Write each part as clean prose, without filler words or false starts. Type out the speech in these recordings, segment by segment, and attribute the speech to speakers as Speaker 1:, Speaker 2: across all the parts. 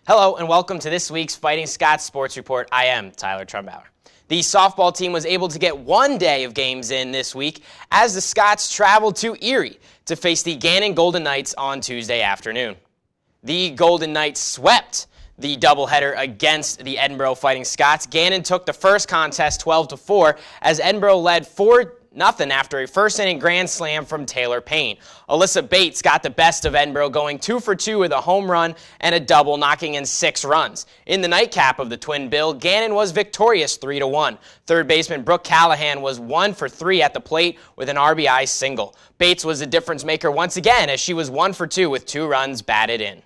Speaker 1: Hello and welcome to this week's Fighting Scots Sports Report. I am Tyler Trumbauer. The softball team was able to get one day of games in this week as the Scots traveled to Erie to face the Gannon Golden Knights on Tuesday afternoon. The Golden Knights swept the doubleheader against the Edinboro Fighting Scots. Gannon took the first contest 12-4 as Edinboro led 4-0 after a first-inning grand slam from Taylor Payne. Alyssa Bates got the best of Edinboro, going 2 for 2 with a home run and a double, knocking in 6 runs. In the nightcap of the twin bill, Gannon was victorious 3-1. Third baseman Brooke Callahan was 1 for 3 at the plate with an RBI single. Bates was the difference maker once again as she was 1 for 2 with 2 runs batted in.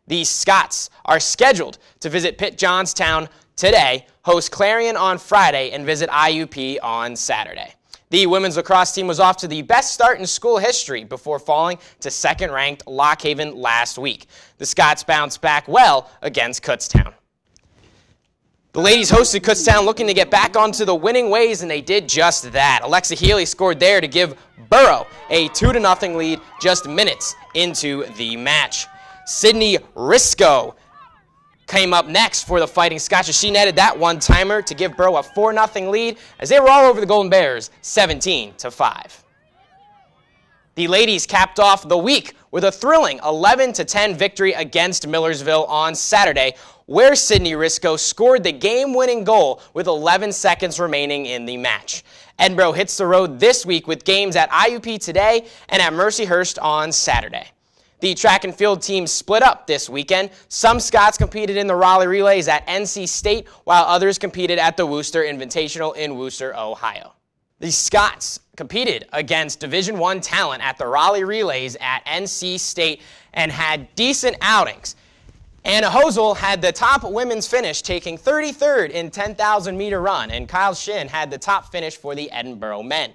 Speaker 1: The Scots are scheduled to visit Pitt Johnstown today, host Clarion on Friday, and visit IUP on Saturday. The women's lacrosse team was off to the best start in school history before falling to second-ranked Lock Haven last week. The Scots bounced back well against Kutztown. The ladies hosted Kutztown looking to get back onto the winning ways, and they did just that. Alexa Healy scored there to give Borough a 2-0 lead just minutes into the match. Sydney Risco came up next for the Fighting Scots as she netted that one-timer to give Borough a 4-0 lead as they were all over the Golden Bears 17-5. The ladies capped off the week with a thrilling 11-10 victory against Millersville on Saturday, where Sydney Risco scored the game-winning goal with 11 seconds remaining in the match. Edinboro hits the road this week with games at IUP today and at Mercyhurst on Saturday. The track and field team split up this weekend. Some Scots competed in the Raleigh Relays at NC State, while others competed at the Wooster Invitational in Wooster, Ohio. The Scots competed against Division I talent at the Raleigh Relays at NC State and had decent outings. Anna Hosel had the top women's finish, taking 33rd in 10,000-meter run, and Kyle Shin had the top finish for the Edinboro men.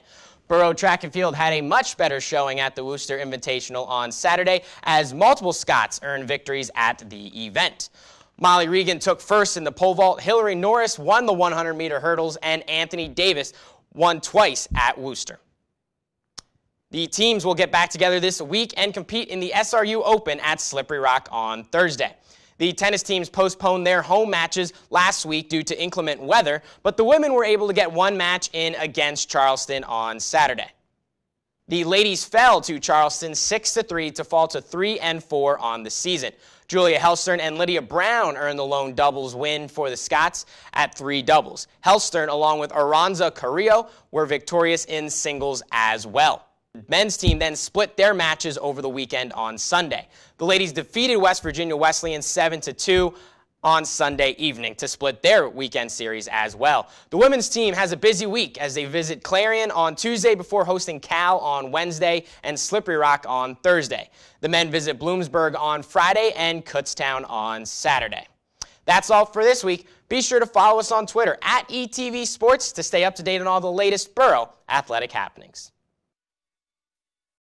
Speaker 1: Borough Track and Field had a much better showing at the Wooster Invitational on Saturday as multiple Scots earned victories at the event. Molly Regan took first in the pole vault, Hillary Norris won the 100-meter hurdles, and Anthony Davis won twice at Wooster. The teams will get back together this week and compete in the SRU Open at Slippery Rock on Thursday. The tennis teams postponed their home matches last week due to inclement weather, but the women were able to get one match in against Charleston on Saturday. The ladies fell to Charleston 6-3 to fall to 3-4 on the season. Julia Hellstern and Lydia Brown earned the lone doubles win for the Scots at 3 doubles. Hellstern, along with Aranza Carrillo, were victorious in singles as well. The men's team then split their matches over the weekend on Sunday. The ladies defeated West Virginia Wesleyan 7-2 on Sunday evening to split their weekend series as well. The women's team has a busy week as they visit Clarion on Tuesday before hosting Cal on Wednesday and Slippery Rock on Thursday. The men visit Bloomsburg on Friday and Kutztown on Saturday. That's all for this week. Be sure to follow us on Twitter @ETV Sports to stay up to date on all the latest Borough athletic happenings.